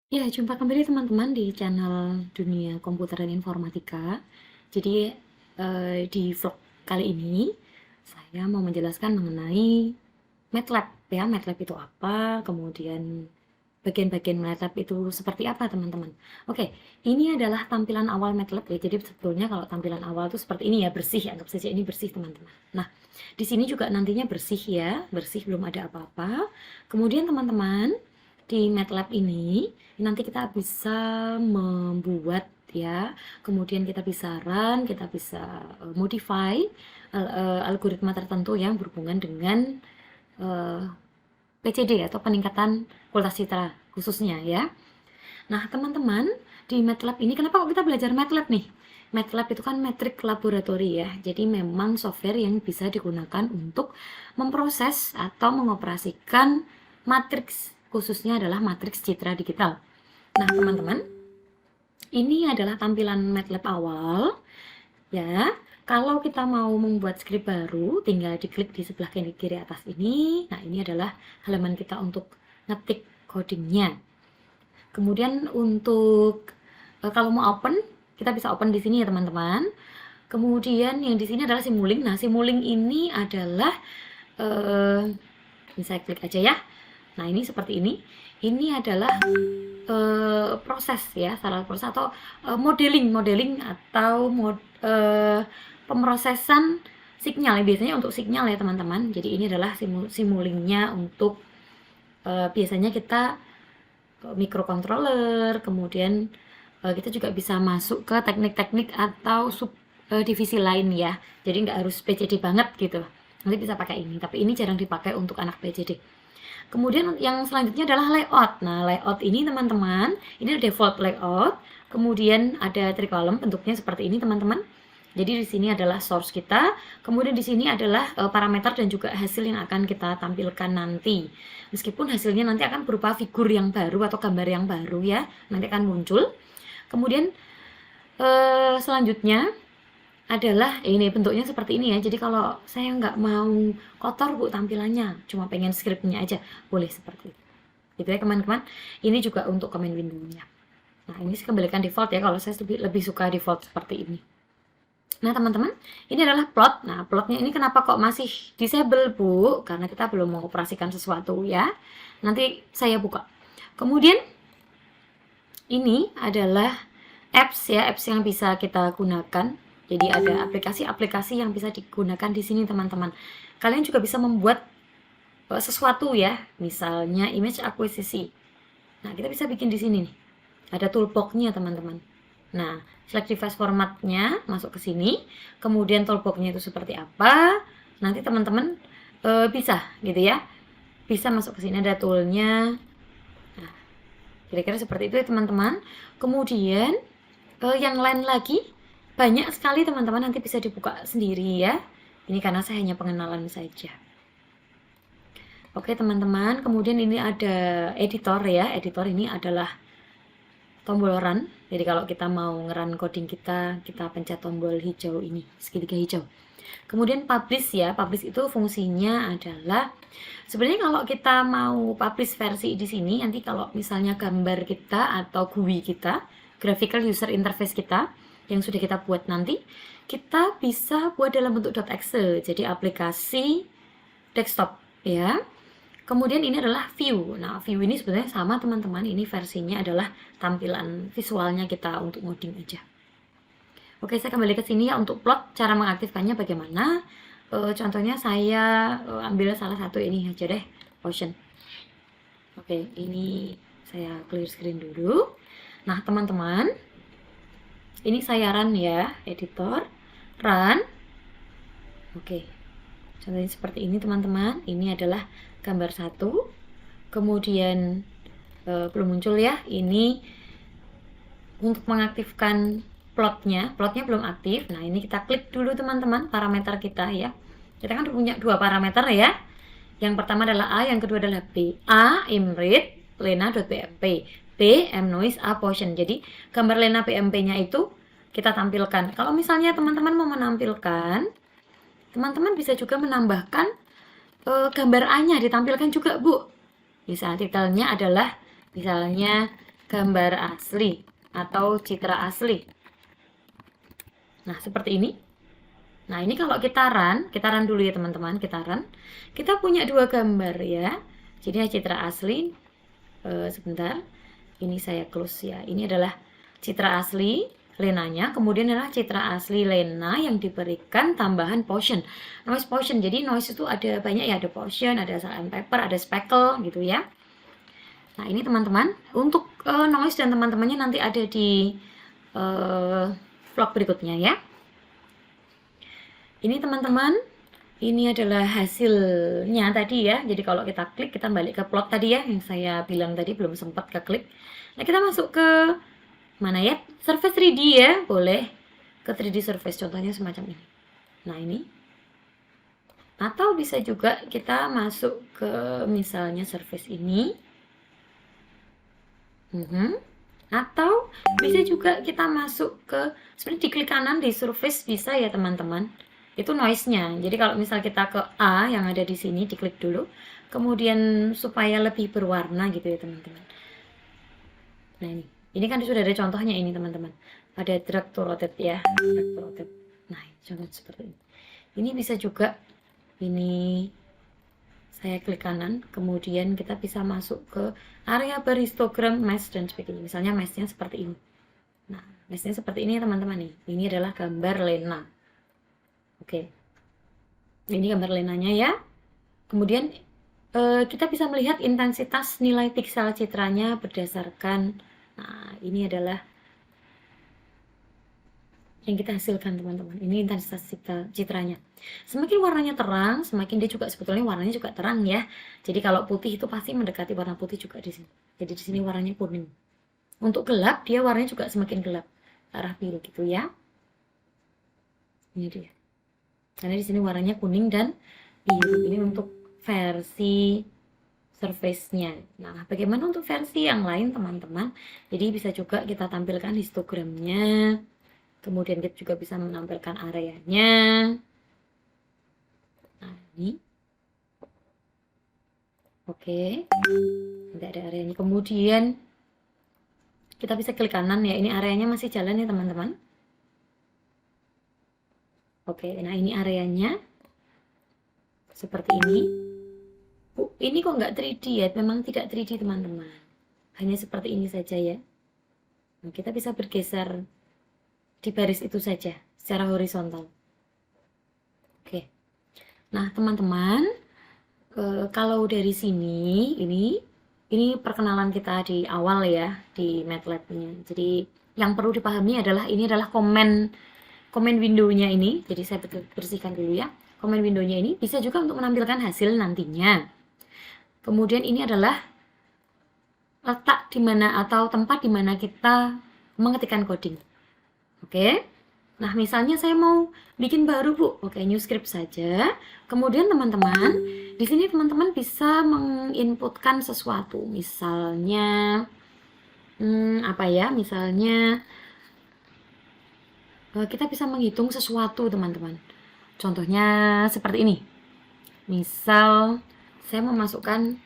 Ya, jumpa kembali teman-teman di channel Dunia Komputer dan Informatika. Jadi, di vlog kali ini saya mau menjelaskan mengenai MATLAB ya. MATLAB itu apa? Kemudian bagian-bagian MATLAB itu seperti apa, teman-teman? Oke, ini adalah tampilan awal MATLAB ya. Jadi sebetulnya kalau tampilan awal itu seperti ini ya, bersih. Anggap saja ini bersih, teman-teman. Nah, di sini juga nantinya bersih ya, bersih, belum ada apa-apa. Kemudian teman-teman, di MATLAB ini nanti kita bisa membuat ya, kemudian kita bisa run, kita bisa modify algoritma tertentu yang berhubungan dengan uh, PCD atau peningkatan kualitas citra khususnya ya. Nah, teman-teman, di MATLAB ini kenapa kok kita belajar MATLAB nih? MATLAB itu kan metrik laboratori ya, jadi memang software yang bisa digunakan untuk memproses atau mengoperasikan matriks, khususnya adalah matriks citra digital. Nah, teman-teman, ini adalah tampilan MATLAB awal ya. Kalau kita mau membuat script baru, tinggal diklik di sebelah kiri atas ini. Nah, ini adalah halaman kita untuk ngetik codingnya. Kemudian untuk kalau mau open, kita bisa open di sini ya teman-teman. Kemudian yang di sini adalah Simulink. Nah, Simulink ini adalah ini saya klik aja ya. Nah, ini seperti ini. Ini adalah proses ya, salah proses atau modeling atau pemrosesan sinyal. Biasanya untuk sinyal ya teman-teman. Jadi ini adalah Simulinknya untuk biasanya kita microcontroller, kemudian kita juga bisa masuk ke teknik-teknik atau divisi lain ya. Jadi nggak harus PCD banget gitu. Nanti bisa pakai ini, tapi ini jarang dipakai untuk anak PCD. Kemudian yang selanjutnya adalah layout. Nah, layout ini teman-teman, ini default layout. Kemudian ada tricolumn, bentuknya seperti ini teman-teman. Jadi di sini adalah source kita, kemudian di sini adalah parameter dan juga hasil yang akan kita tampilkan nanti. Meskipun hasilnya nanti akan berupa figur yang baru atau gambar yang baru ya, nanti akan muncul. Kemudian selanjutnya adalah ini bentuknya seperti ini ya. Jadi kalau saya nggak mau kotor bu tampilannya, cuma pengen scriptnya aja, boleh seperti itu. Gitu ya teman-teman. Ini juga untuk command window-nya. Nah, ini saya kembalikan default ya, kalau saya lebih suka default seperti ini. Nah, teman-teman, ini adalah plot. Nah, plotnya ini kenapa kok masih disable, Bu? Karena kita belum mengoperasikan sesuatu ya. Nanti saya buka. Kemudian, ini adalah apps ya, apps yang bisa kita gunakan. Jadi ada aplikasi-aplikasi yang bisa digunakan di sini, teman-teman. Kalian juga bisa membuat sesuatu ya, misalnya image acquisition. Nah, kita bisa bikin di sini nih. Ada toolbox-nya, teman-teman. Nah, select device formatnya masuk ke sini, kemudian toolbox-nya itu seperti apa, nanti teman-teman bisa gitu ya, bisa masuk ke sini, ada toolnya. Nah, kira-kira seperti itu ya teman-teman. Kemudian yang lain lagi banyak sekali teman-teman, nanti bisa dibuka sendiri ya. Ini karena saya hanya pengenalan saja. Oke teman-teman, kemudian ini ada editor ya. Editor ini adalah tombol run. Jadi kalau kita mau ngeran coding kita pencet tombol hijau ini, segitiga hijau. Kemudian publish ya, publish itu fungsinya adalah sebenarnya kalau kita mau publish versi di sini, nanti kalau misalnya gambar kita atau GUI kita, graphical user interface kita yang sudah kita buat nanti, kita bisa buat dalam bentuk .exe, jadi aplikasi desktop ya. Kemudian ini adalah view. Nah, view ini sebenarnya sama teman-teman, ini versinya adalah tampilan visualnya kita untuk ngoding aja. Oke, saya kembali ke sini ya untuk plot, cara mengaktifkannya bagaimana. Contohnya saya ambil salah satu ini aja deh, Ocean. Oke, ini saya clear screen dulu. Nah, teman-teman, ini saya run ya, editor, run. Oke, contohnya seperti ini teman-teman, ini adalah gambar satu, kemudian belum muncul ya, ini untuk mengaktifkan plotnya belum aktif. Nah, ini kita klik dulu teman-teman parameter kita ya, kita kan punya dua parameter ya, yang pertama adalah A, yang kedua adalah B. A, imread, lena.bmp, B, mnoise, A, Potion. Jadi gambar lena bmp nya itu kita tampilkan. Kalau misalnya teman-teman mau menampilkan, teman-teman bisa juga menambahkan gambar A-nya ditampilkan juga, Bu. Misalnya titelnya adalah misalnya gambar asli atau citra asli. Nah, seperti ini. Nah, ini kalau kita run dulu ya teman-teman, kita run. Kita punya dua gambar ya. Jadi citra asli, sebentar. Ini saya close ya. Ini adalah citra asli Lenanya, kemudian adalah citra asli Lena yang diberikan tambahan potion, noise potion. Jadi noise itu ada banyak ya, ada potion, ada sandpaper, ada speckle gitu ya. Nah, ini teman-teman, untuk noise dan teman-temannya nanti ada di vlog berikutnya ya. Ini teman-teman, ini adalah hasilnya tadi ya. Jadi kalau kita klik, kita balik ke plot tadi ya, yang saya bilang tadi belum sempat ke klik. Nah, kita masuk ke mana ya? Surface 3D ya, boleh ke 3D surface, contohnya semacam ini. Nah, ini. Atau bisa juga kita masuk ke misalnya surface ini. Atau bisa juga kita masuk ke, sebenarnya di klik kanan di surface bisa ya teman-teman. Itu noise-nya. Jadi kalau misal kita ke A yang ada di sini, diklik dulu. Kemudian supaya lebih berwarna gitu ya teman-teman. Nah, ini kan sudah ada contohnya ini teman-teman. Ada drag to rotate ya, drag to rotate. Nah, contoh seperti ini. Ini bisa juga, ini saya klik kanan, kemudian kita bisa masuk ke area berhistogram, mesh dan sebagainya. Misalnya meshnya seperti ini. Nah, meshnya seperti ini teman-teman nih. Ini adalah gambar Lena. Oke. Ini gambar Lenanya ya. Kemudian kita bisa melihat intensitas nilai piksel citranya berdasarkan, nah ini adalah yang kita hasilkan teman-teman. Ini intensitas citranya. Semakin warnanya terang, semakin dia juga sebetulnya warnanya juga terang ya. Jadi kalau putih itu pasti mendekati warna putih juga di sini. Jadi di sini warnanya kuning. Untuk gelap dia warnanya juga semakin gelap, arah biru gitu ya. Ini dia. Karena di sini warnanya kuning dan biru. Ini untuk versi surface-nya. Nah, bagaimana untuk versi yang lain teman-teman? Jadi bisa juga kita tampilkan histogramnya. Kemudian kita juga bisa menampilkan areanya. Nah, ini. Oke. Nanti ada areanya. Kemudian kita bisa klik kanan ya. Ini areanya masih jalan ya teman-teman. Oke, nah ini areanya seperti ini. Ini kok nggak 3D ya? Memang tidak 3D teman-teman. Hanya seperti ini saja ya. Nah, kita bisa bergeser di baris itu saja secara horizontal. Oke. Nah teman-teman, kalau dari sini ini perkenalan kita di awal ya di MATLAB-nya. Jadi yang perlu dipahami adalah ini adalah komen window-nya ini. Jadi saya bersihkan dulu ya. Komen window-nya ini bisa juga untuk menampilkan hasil nantinya. Kemudian ini adalah letak di mana atau tempat di mana kita mengetikkan coding. Oke. Nah, misalnya saya mau bikin baru, Bu. Oke, new script saja. Kemudian teman-teman, di sini teman-teman bisa menginputkan sesuatu. Misalnya apa ya? Misalnya kita bisa menghitung sesuatu teman-teman. Contohnya seperti ini. Misal saya memasukkan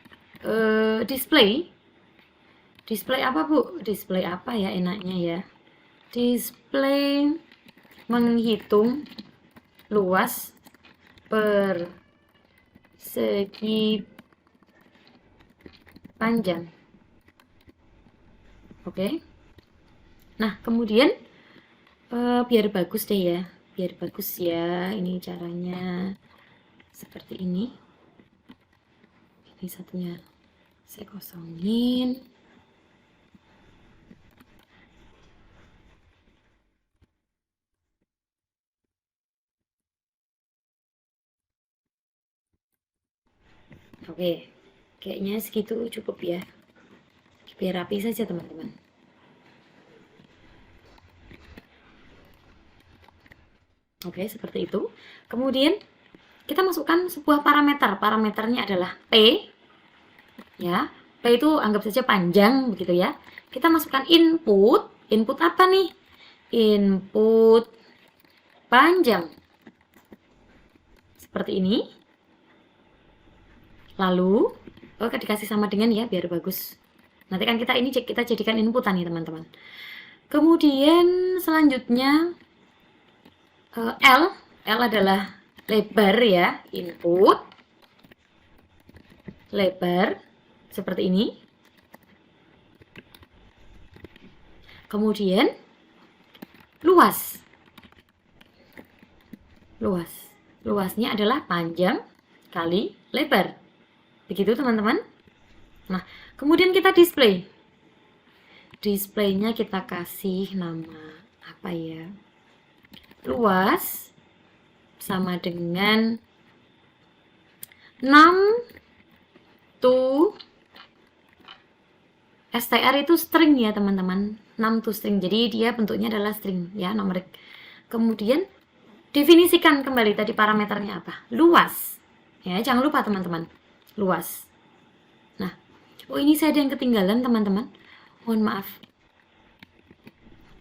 display apa Bu? Display apa ya enaknya ya? Display menghitung luas persegi panjang. Oke. Nah, kemudian biar bagus deh ya, biar bagus ya, ini caranya seperti ini. Ini satunya saya kosongin. Oke, kayaknya segitu cukup ya, biar rapi saja teman-teman. Oke, seperti itu. Kemudian kita masukkan sebuah parameter. Parameternya adalah P. Ya, P itu anggap saja panjang begitu ya. Kita masukkan input. Input apa nih? Input panjang. Seperti ini. Lalu, oke dikasih sama dengan ya biar bagus. Nanti kan kita jadikan inputan nih teman-teman. Kemudian selanjutnya L adalah lebar ya, input lebar seperti ini. Kemudian luasnya adalah panjang kali lebar. Begitu teman-teman. Nah, kemudian kita displaynya kita kasih nama apa ya, luas sama dengan 6 to str itu string ya teman-teman, 6 to string, jadi dia bentuknya adalah string ya, numerik. Kemudian definisikan kembali tadi parameternya apa, luas ya, jangan lupa teman-teman, luas. Nah, oh ini saya ada yang ketinggalan teman-teman, mohon maaf,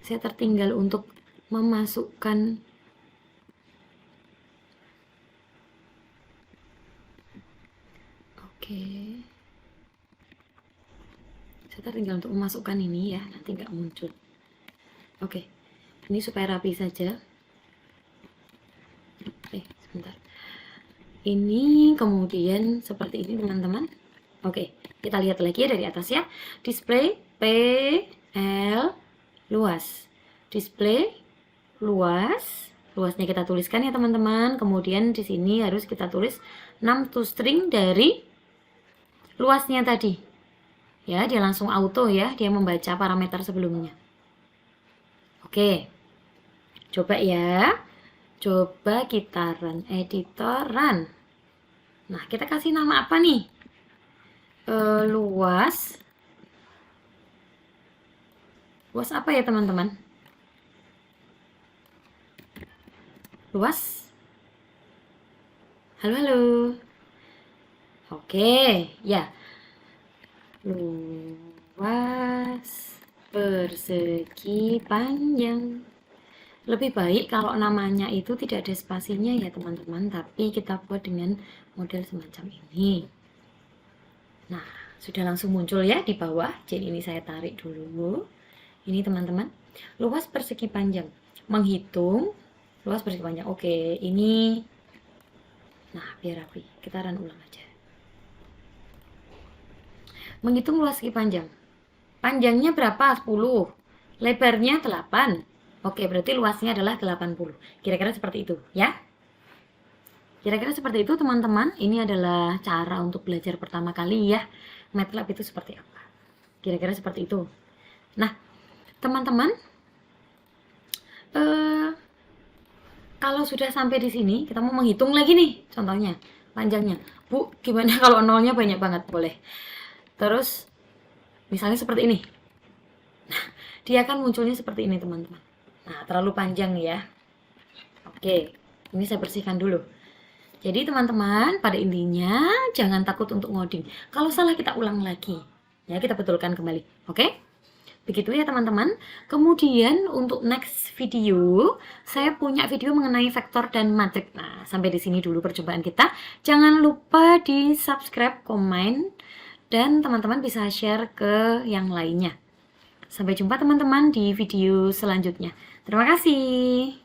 saya tertinggal untuk memasukkan saya tertinggal untuk memasukkan ini ya, nanti nggak muncul. Oke, ini supaya rapi saja. Sebentar, ini kemudian seperti ini teman-teman. Oke, kita lihat lagi ya dari atas ya, display PL luas, display luasnya kita tuliskan ya teman-teman. Kemudian di sini harus kita tulis 6 to string dari luasnya tadi ya, dia langsung auto ya, dia membaca parameter sebelumnya. Oke, coba ya, coba kita run editor, run. Nah, kita kasih nama apa nih? Luas apa ya teman-teman? Luas, halo. Oke ya, luas persegi panjang. Lebih baik kalau namanya itu tidak ada spasinya ya teman-teman, tapi kita buat dengan model semacam ini. Nah, sudah langsung muncul ya di bawah. Jadi ini saya tarik dulu. Ini teman-teman, luas persegi panjang, menghitung luas persegi panjang. Oke, ini, nah biar rapi, kita run ulang aja. Menghitung luas persegi panjang, panjangnya berapa? 10, lebarnya 8. Oke, berarti luasnya adalah 80. Kira-kira seperti itu ya. Kira-kira seperti itu teman-teman. Ini adalah cara untuk belajar pertama kali ya, MATLAB itu seperti apa. Kira-kira seperti itu. Nah, teman-teman, kalau sudah sampai di sini, kita mau menghitung lagi nih, contohnya panjangnya. Bu, gimana kalau nolnya banyak banget? Boleh. Terus, misalnya seperti ini. Nah, dia akan munculnya seperti ini teman-teman. Nah, terlalu panjang ya. Oke, ini saya bersihkan dulu. Jadi teman-teman, pada intinya jangan takut untuk ngoding. Kalau salah kita ulang lagi. Ya, kita betulkan kembali. Oke? Begitu ya teman-teman. Kemudian untuk next video, saya punya video mengenai vektor dan matrik. Nah, sampai di sini dulu percobaan kita. Jangan lupa di subscribe, komen, dan teman-teman bisa share ke yang lainnya. Sampai jumpa teman-teman di video selanjutnya. Terima kasih.